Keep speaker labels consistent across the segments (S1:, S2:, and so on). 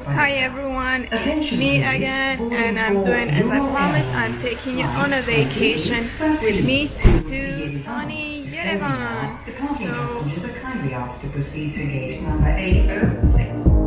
S1: Hi everyone, it's me again, and I'm doing as I promised. I'm taking you on a vacation with me to sunny Yerevan. So
S2: passengers are kindly asked to proceed to gate number A06.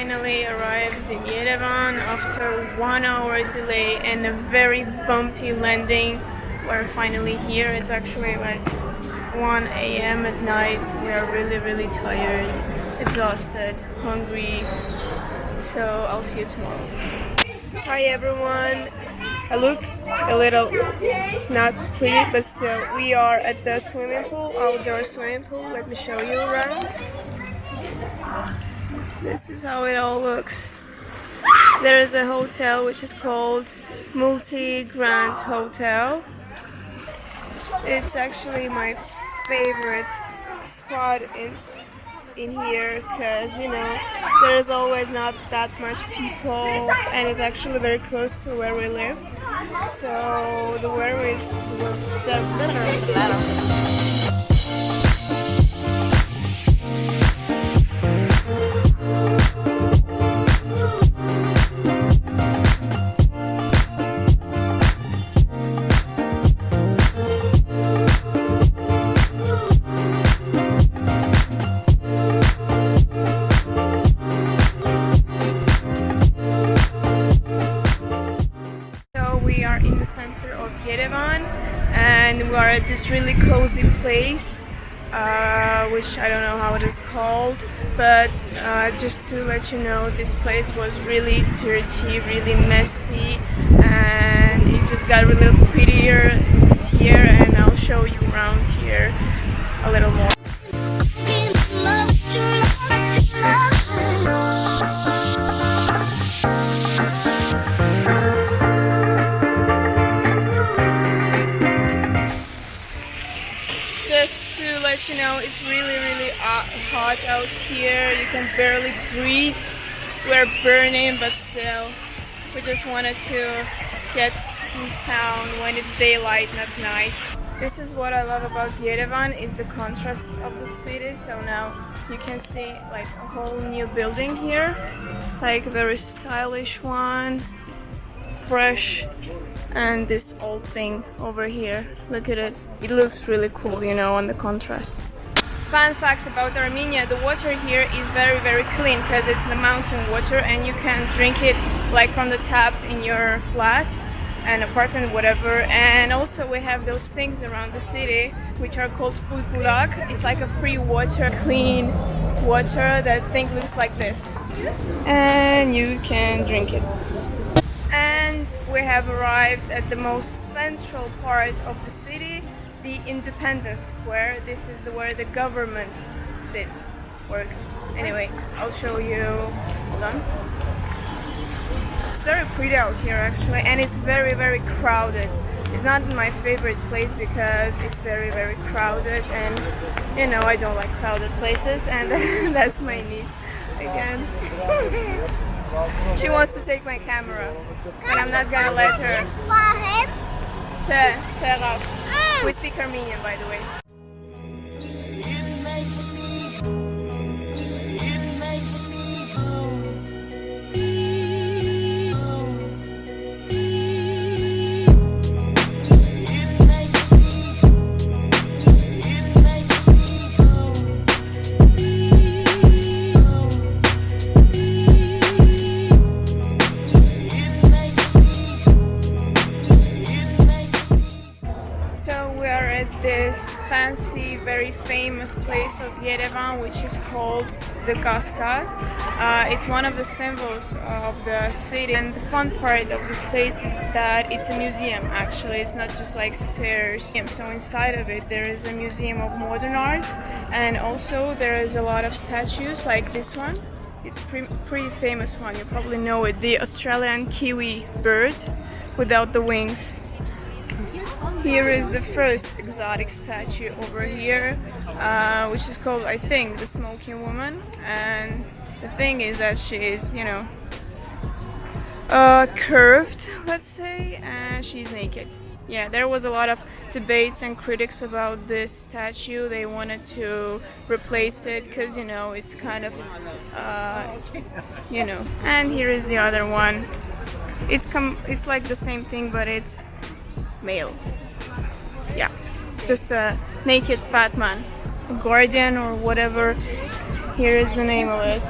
S1: finally arrived in Yerevan after 1 hour delay and a very bumpy landing. We're finally here. It's actually like 1 a.m. at night. We are really tired, exhausted, hungry. So I'll see you tomorrow. Hi everyone. I look a little not clean, but still we are at the swimming pool, outdoor swimming pool. Let me show you around. This is how it all looks. There is a hotel which is called Multi Grand Hotel. It's actually my favorite spot in here because, you know, there is always not that much people and it's actually very close to where we live. So the weather is in the center of Yerevan, and we are at this really cozy place, which I don't know how it is called, but just to let you know, this place was really dirty, really messy, and it just got a little prettier this year, and I'll show you around here a little more. Just to let you know, it's really hot out here. You can barely breathe. We're burning, but still, we just wanted to get in town when it's daylight, not night. This is what I love about Yerevan, is the contrast of the city. So now you can see like a whole new building here, like a very stylish one, fresh. And this old thing over here, look at it. It looks really cool, you know, on the contrast. Fun fact about Armenia: the water here is very clean because it's the mountain water and you can drink it like from the tap in your flat, an apartment, whatever. And also we have those things around the city which are called pulpurak. It's like a free water, clean water. That thing looks like this and you can drink it. And we have arrived at the most central part of the city, the Independence Square. This is where the government sits, works. Anyway, I'll show you. Hold on. It's very pretty out here actually, and it's very crowded. It's not my favorite place because it's very crowded, and you know, I don't like crowded places, and that's my niece again. She wants to take my camera, but I'm not gonna let her. We speak Armenian, by the way. This fancy, very famous place of Yerevan, which is called the Kaskaz. It's one of the symbols of the city, and the fun part of this place is that it's a museum. Actually, it's not just like stairs. So inside of it there is a museum of modern art, and also there is a lot of statues like this one. It's a pretty famous one, you probably know it, the Australian kiwi bird. without the wings. Here is the first exotic statue over here, which is called, I think, the Smoking Woman. And the thing is that she is, you know, curved, let's say, and she's naked. Yeah, there was a lot of debates and critics about this statue. They wanted to replace it because, you know, it's kind of, you know. And here is the other one. It's like the same thing, but it's male. Yeah, just a naked fat man, a guardian or whatever. Here is the name of it.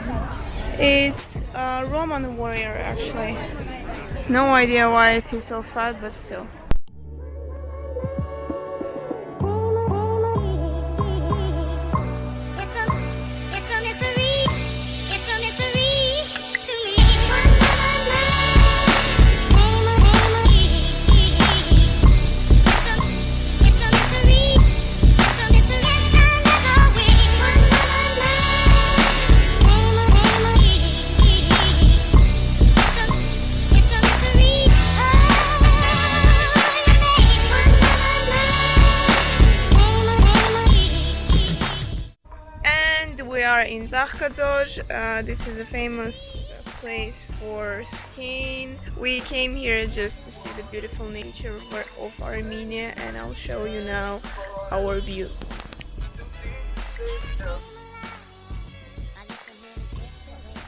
S1: It's a Roman warrior, actually. No idea why is he so fat, but still. We are in Zahkador. This is a famous place for skiing. We came here just to see the beautiful nature of Armenia, and I'll show you now our view.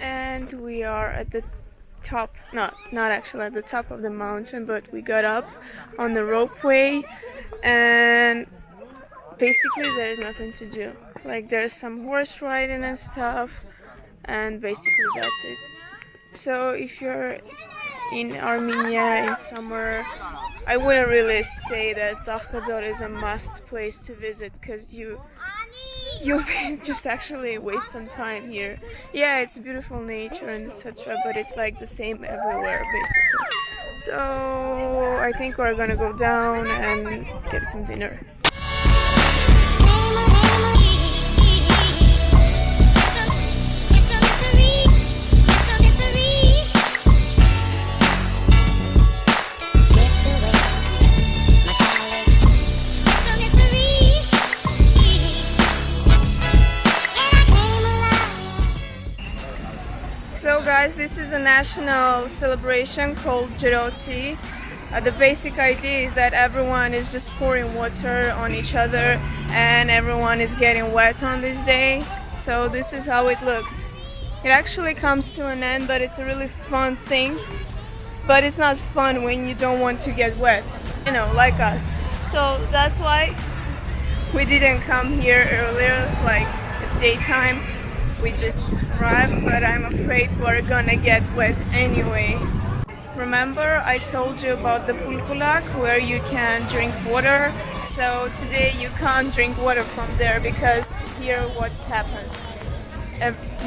S1: And we are at the top, not actually at the top of the mountain, but we got up on the ropeway, and basically there's nothing to do. Like, there's some horse riding and stuff, and basically that's it. So if you're in Armenia in summer, I wouldn't really say that Zahkador is a must place to visit, because you just actually waste some time here. Yeah, it's beautiful nature and etc., but it's like the same everywhere basically. So I think we're gonna go down and get some dinner. So guys, this is a national celebration called Giroti. The basic idea is that everyone is just pouring water on each other and everyone is getting wet on this day. So this is how it looks. It actually comes to an end, but it's a really fun thing. But it's not fun when you don't want to get wet, you know, like us. So that's why we didn't come here earlier, like at daytime. We just arrived, but I'm afraid we're gonna get wet anyway. Remember I told you about the pulpulak where you can drink water? So today you can't drink water from there, because here what happens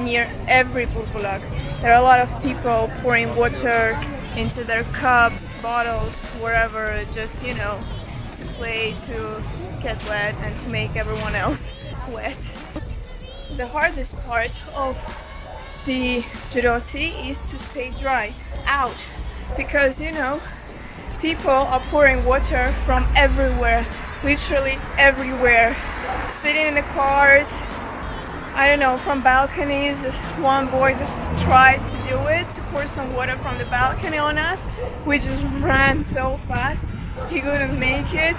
S1: near every pulpulak, there are a lot of people pouring water into their cups, bottles, wherever, just, you know, to play, to get wet and to make everyone else wet. The hardest part of the Giroti is to stay dry out, because, you know, people are pouring water from everywhere, literally everywhere, sitting in the cars, I don't know, from balconies. Just one boy just tried to do it, to pour some water from the balcony on us. We just ran so fast, he couldn't make it.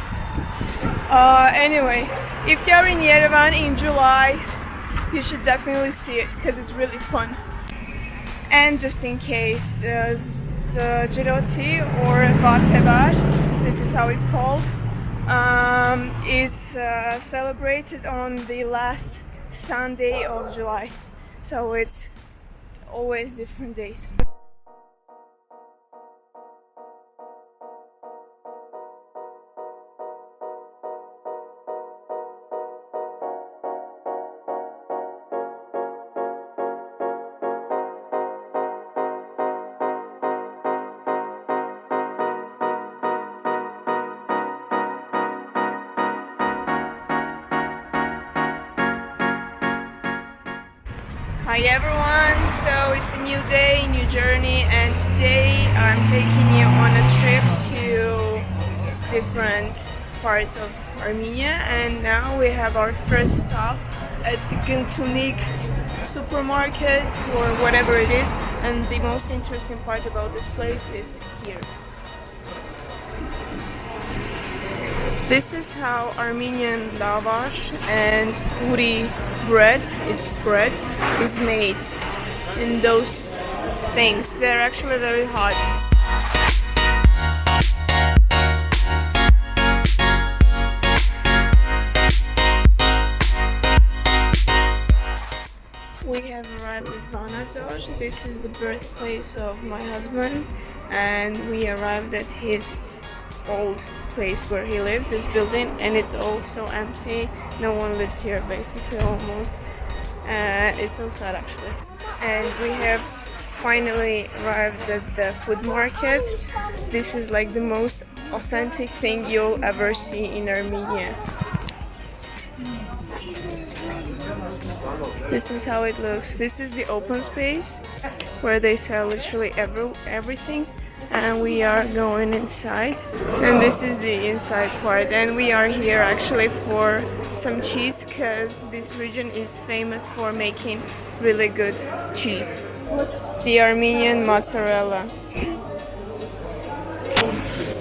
S1: Anyway, if you're in Yerevan in July, you should definitely see it, because it's really fun. And just in case, Giroti or Vartevar, this is how it's called, is celebrated on the last Sunday of July. So it's always different days. Hi everyone, so it's a new day, new journey, and today I'm taking you on a trip different parts of Armenia, and now we have our first stop at the Guntunik supermarket or whatever it is, and the most interesting part about this place is here. This is how Armenian lavash and puri bread, is made in those things. They're actually very hot. We have arrived at Vanadzor. This is the birthplace of my husband, and we arrived at his old place where he lived, this building, and it's also empty. No one lives here basically, almost. It's so sad actually. And we have finally arrived at the food market. This is like the most authentic thing you'll ever see in Armenia. This is how it looks. This is the open space where they sell literally everything, and we are going inside, and this is the inside part, and we are here actually for some cheese because this region is famous for making really good cheese. The Armenian mozzarella.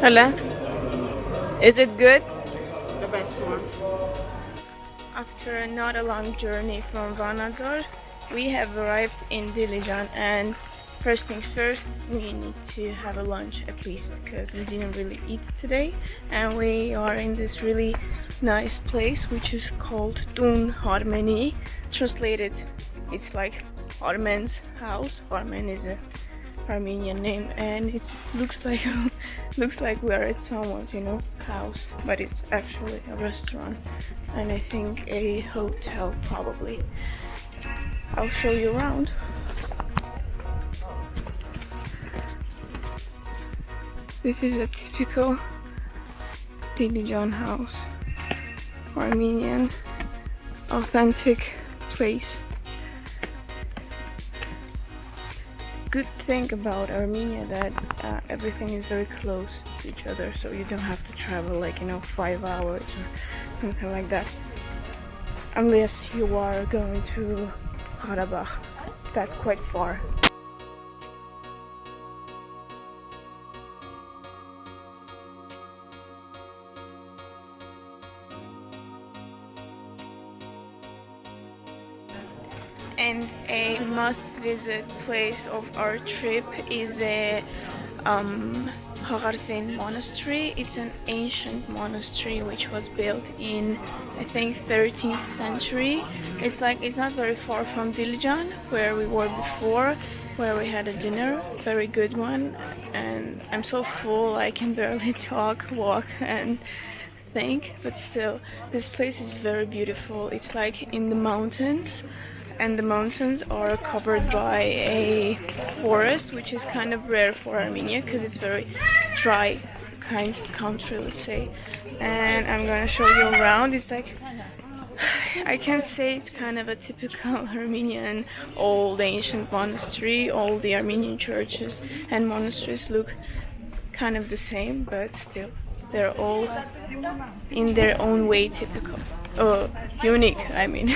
S1: Hello? Is it good?
S3: The best one.
S1: After not a long journey from Vanadzor, we have arrived in Dilijan, and first things first, we need to have a lunch at least because we didn't really eat today, and we are in this really nice place which is called Tun Armeni. Translated, it's like Armen's house. Armen is a Armenian name, and it looks like we are at someone's, house, but it's actually a restaurant, and I think a hotel probably. I'll show you around. This is a typical Dilijan house, Armenian, authentic place. Good thing about Armenia that everything is very close to each other, so you don't have to travel 5 hours or something like that, unless you are going to Karabakh. That's quite far. And a must-visit place of our trip is a Haghartsin monastery. It's an ancient monastery which was built in, I think, 13th century. It's not very far from Dilijan, where we were before, where we had a dinner, very good one. And I'm so full I can barely talk, walk, and think, but still, this place is very beautiful. It's like in the mountains, and the mountains are covered by a forest, which is kind of rare for Armenia because it's very dry kind of country, let's say. And I'm gonna show you around. It's like, I can say it's kind of a typical Armenian old ancient monastery. All the Armenian churches and monasteries look kind of the same, but still they're all in their own way typical, unique, I mean.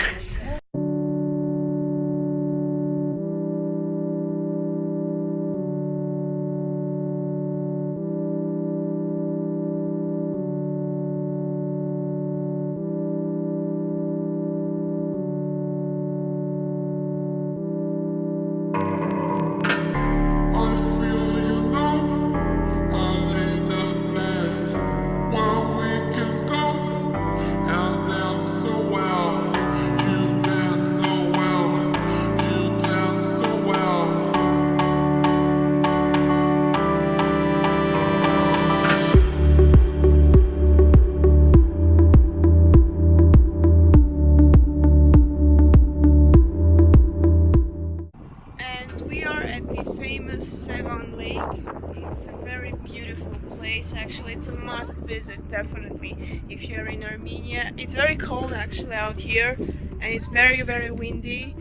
S1: Actually, it's a must visit, definitely, if you're in Armenia. It's very cold actually out here, and it's very, very windy.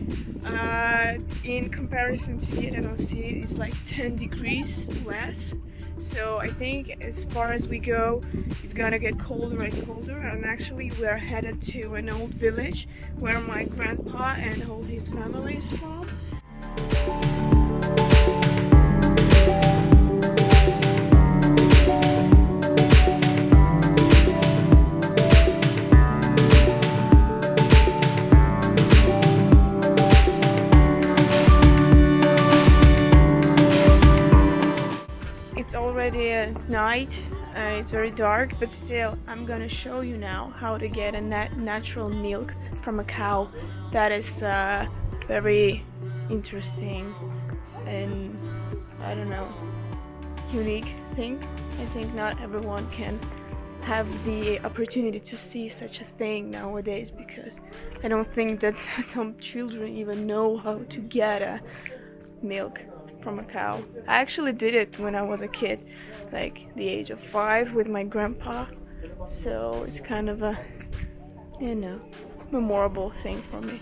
S1: In comparison to Yerevan City, it's like 10 degrees less, So I think as far as we go, it's gonna get colder and colder. And actually, we're headed to an old village where my grandpa and all his family is from. It's already at night, it's very dark, but still I'm gonna show you now how to get a natural milk from a cow. That is very interesting and, I don't know, unique thing. I think not everyone can have the opportunity to see such a thing nowadays, because I don't think that some children even know how to get a milk from a cow. I actually did it when I was a kid, like the age of 5 with my grandpa. So it's kind of a, you know, memorable thing for me.